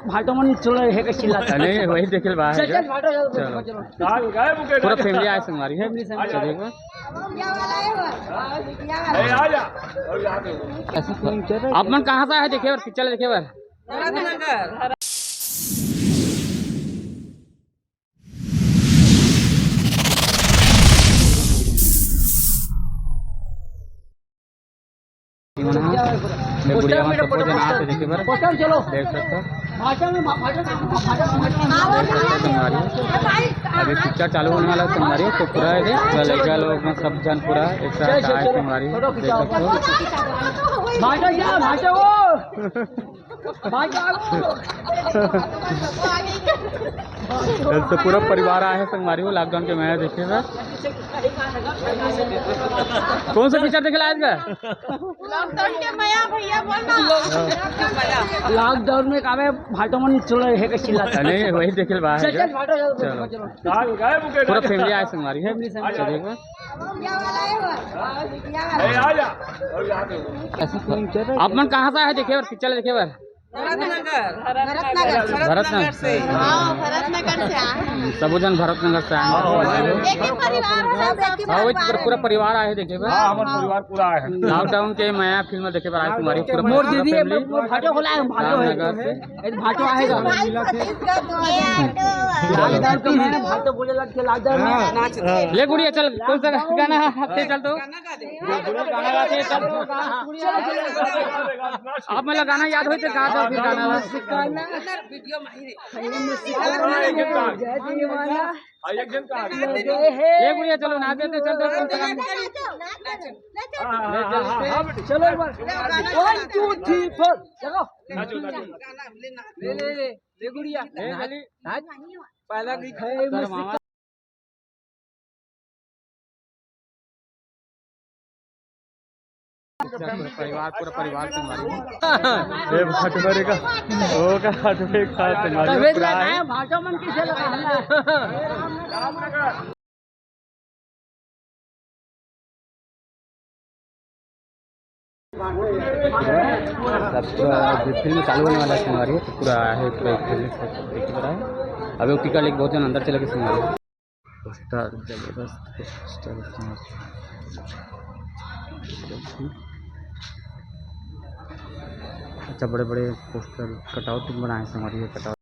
भाटो मन चलो है के चिल्ला नहीं वही देखल बा चल भाटो चलो पूरा फैमिली आए संग हमारी है देखो आप मन कहाँ से आए देखे बार पिक्चर देखे बार बुढ़िया में सब जन आते देखे बार चलो देख सकते हो भाषा में अभी पिक्चर चालू होने वाला है संगवारी तो पूरा है पूरा लड़का लोग सब जन पूरा एक साथ आए संगवारी देख सकते हो भाषा क्या भाषा वो ऐसे पूरा परिवार आया है संगवारी वो लॉकडाउन के महीने देखिएगा कौन सा पिक्चर देखे आज का लॉकडाउन के मया भैया बोलना लॉकडाउन में कावे भाटो मन चलो है के चिल्ला नहीं वही देखल बा चल भाटो चलो पूरा फैमिली आए संगवारी है देखो आप मन कहाँ से आए देखे बार पिक्चर देखे बार भरतनगर से सब जन भरतनगर से आए पूरा परिवार आए देखे बार परिवार पूरा है लॉकडाउन के नया फिल्म देखे बार आए तुम्हारी पूरा मोर दीदी भाटो खोला है भाटो आएगा लॉकडाउन के मैंने भाटो बोले लग के लॉकडाउन में ले गुड़िया चल कौन सा गाना गाते चल तो गाना गाते चल आप मतलब गाना याद हो तो गा दो फिर गाना वीडियो माहिर ले गुड़िया चलो नाचे तो चल चलो एक बार 1 2 3 4 चलो ले गुड़िया पहला की खाए परिवार पूरा परिवार ये भटभरे का होगा भटभरे का तुम्हारी पूरा है भाटो मन किसे लगा फिल्म चालू होने वाला है तुम्हारी पूरा है पूरा है अभी वो टिकट लेके बहुत जन अंदर चले गए तुम्हारी पोस्टर जबरदस्त पोस्टर अच्छा बड़े बड़े पोस्टर कटआउट बनाए हमारी कटआउट